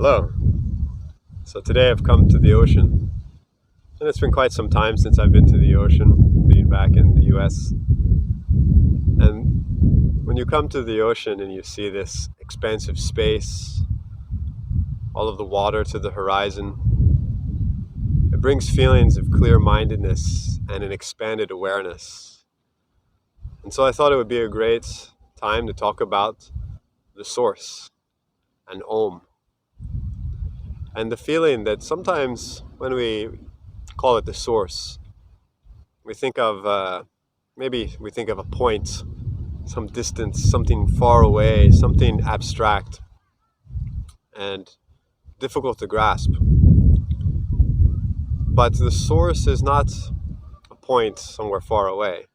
Hello. So today I've come to the ocean, and it's been quite some time since I've been to the ocean, being back in the US. And when you come to the ocean and you see this expansive space, all of the water to the horizon, it brings feelings of clear-mindedness and an expanded awareness. And so I thought it would be a great time to talk about the source and Om. And the feeling that sometimes when we call it the source, we think of maybe we think of a point, some distance, something far away, something abstract and difficult to grasp. But the source is not a point somewhere far away,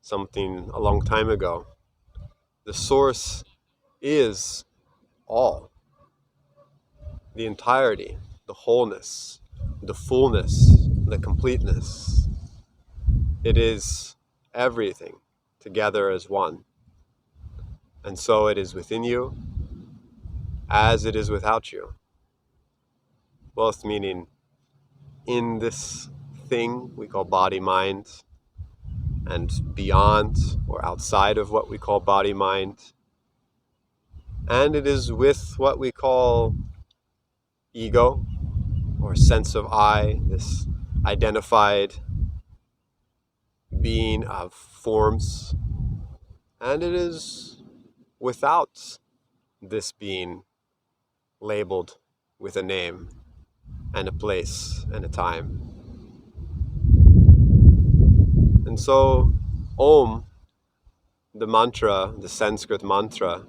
something a long time ago. The source is all, the entirety, the wholeness, the fullness, the completeness. It is everything together as one. And so it is within you as it is without you. Both meaning in this thing we call body, mind, and beyond or outside of what we call body, mind. And it is with what we call ego or sense of I, this identified being of forms. And it is without this being labeled with a name and a place and a time. And so Om, the mantra, the Sanskrit mantra,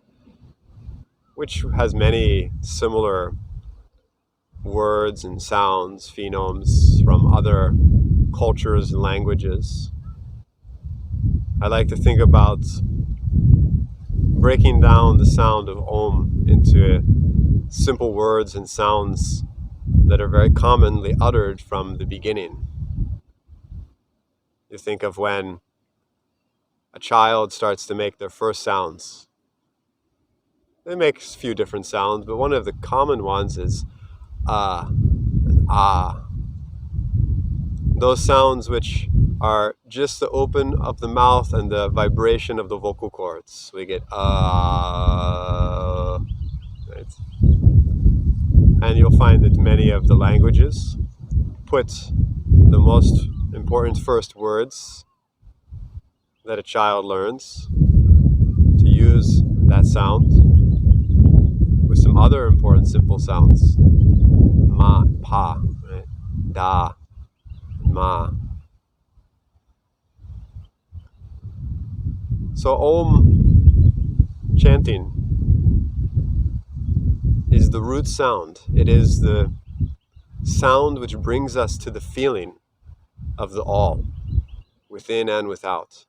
which has many similar words and sounds, phonemes from other cultures and languages. I like to think about breaking down the sound of Om into simple words and sounds that are very commonly uttered from the beginning. You think of when a child starts to make their first sounds. They make a few different sounds, but one of the common ones is and ah. Those sounds which are just the open of the mouth and the vibration of the vocal cords. We get right? And you'll find that many of the languages put the most important first words that a child learns to use that sound with some other important simple sounds. Ma, pa, right? Da, ma. So Om chanting is the root sound. It is the sound which brings us to the feeling of the all, within and without.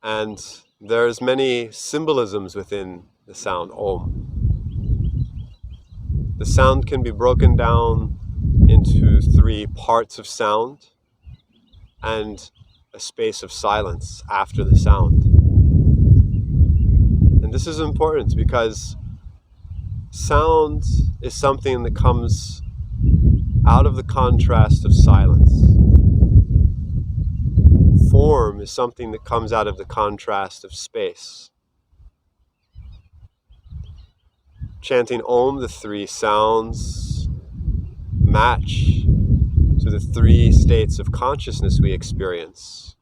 And there's many symbolisms within the sound Om. The sound can be broken down into three parts of sound and a space of silence after the sound. And this is important because sound is something that comes out of the contrast of silence. Form is something that comes out of the contrast of space. Chanting Om, the three sounds match to the three states of consciousness we experience: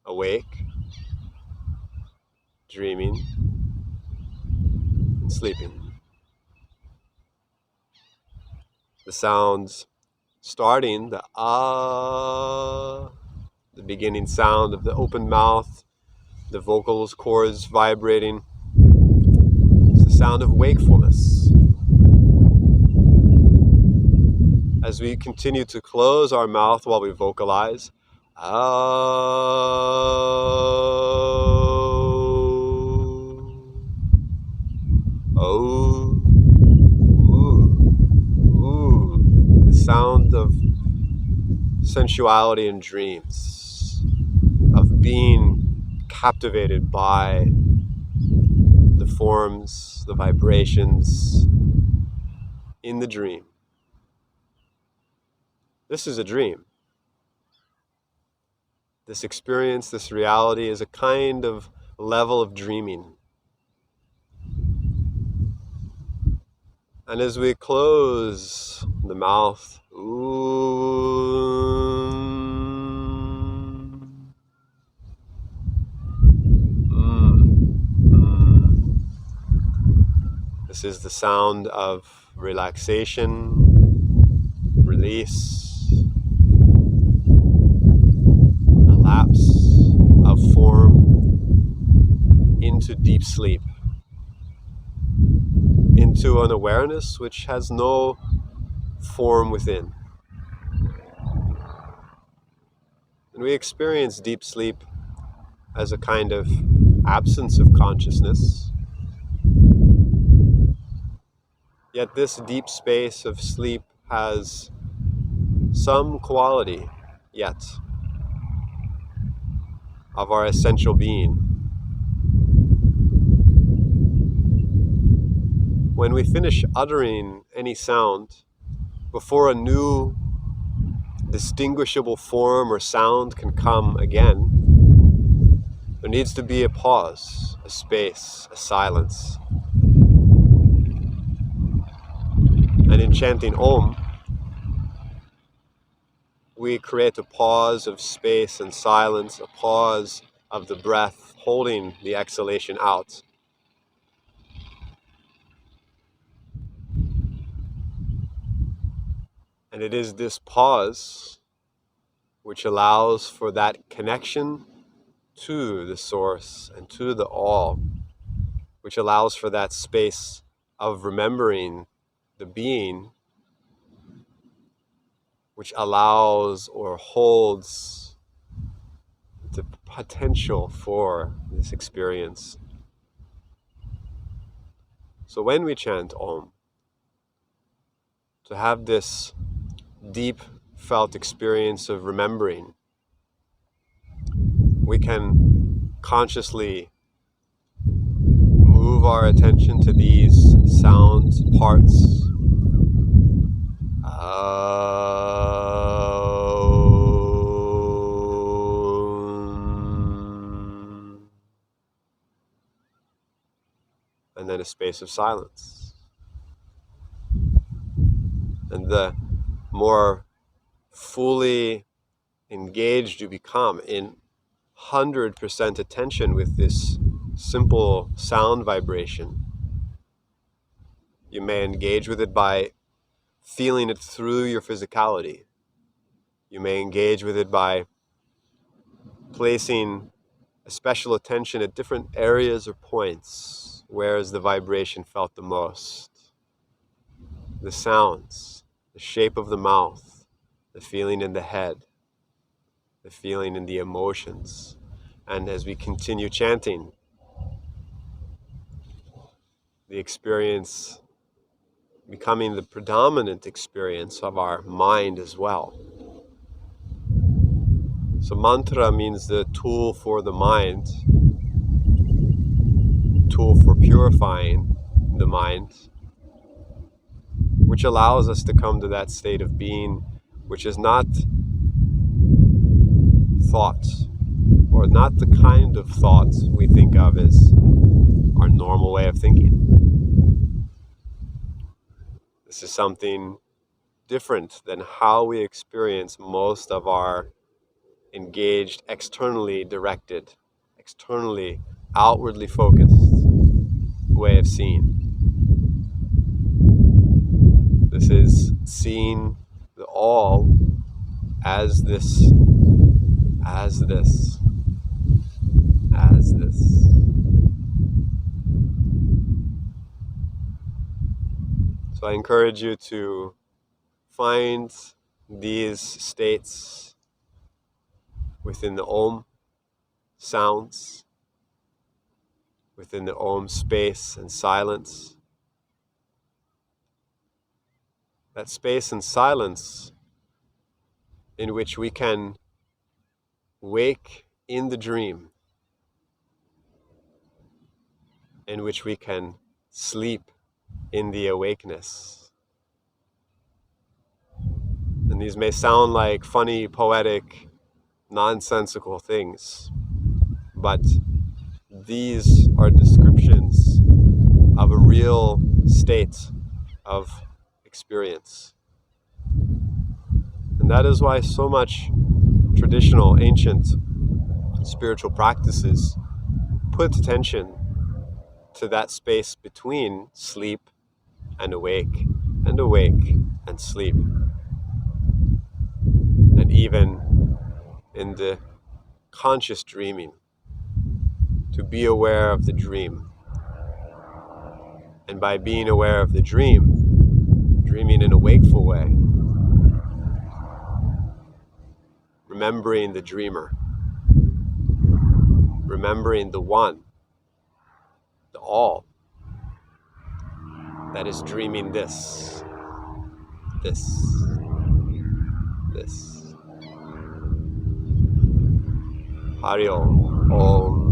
awake, dreaming, and sleeping. The sounds starting, the ah, the beginning sound of the open mouth, the vocal cords vibrating, it's the sound of wakefulness. As we continue to close our mouth while we vocalize, the sound of sensuality and dreams, of being captivated by the forms, the vibrations in the dream. This is a dream. This experience, this reality is a kind of level of dreaming. And as we close the mouth, this is the sound of relaxation, release, a lapse of form into deep sleep, into an awareness which has no form within. And we experience deep sleep as a kind of absence of consciousness. Yet this deep space of sleep has some quality yet of our essential being. When we finish uttering any sound, before a new distinguishable form or sound can come again, there needs to be a pause, a space, a silence. And in chanting Om, we create a pause of space and silence, a pause of the breath, holding the exhalation out. And it is this pause which allows for that connection to the source and to the all, which allows for that space of remembering the being, which allows or holds the potential for this experience. So when we chant Om, to have this deep felt experience of remembering, we can consciously move our attention to these sound parts. And then a space of silence. And the more fully engaged you become in 100% attention with this simple sound vibration, you may engage with it by feeling it through your physicality. You may engage with it by placing a special attention at different areas or points. Where is the vibration felt the most? The sounds, the shape of the mouth, the feeling in the head, the feeling in the emotions. And as we continue chanting, the experience becoming the predominant experience of our mind as well. So mantra means the tool for the mind, tool for purifying the mind, which allows us to come to that state of being which is not thoughts, or not the kind of thoughts we think of as our normal way of thinking. This is something different than how we experience most of our engaged, externally directed, externally, outwardly focused way of seeing. This is seeing the all as this, as this, as this. So I encourage you to find these states within the Om sounds, within the Om space and silence. That space and silence in which we can wake in the dream, in which we can sleep in the awakeness. And these may sound like funny, poetic, nonsensical things, but these are descriptions of a real state of experience. And that is why so much traditional, ancient spiritual practices put attention to that space between sleep and awake and sleep. And even in the conscious dreaming, to be aware of the dream. And by being aware of the dream, dreaming in a wakeful way, remembering the dreamer, remembering the one, the all, that is dreaming this. Hari Om.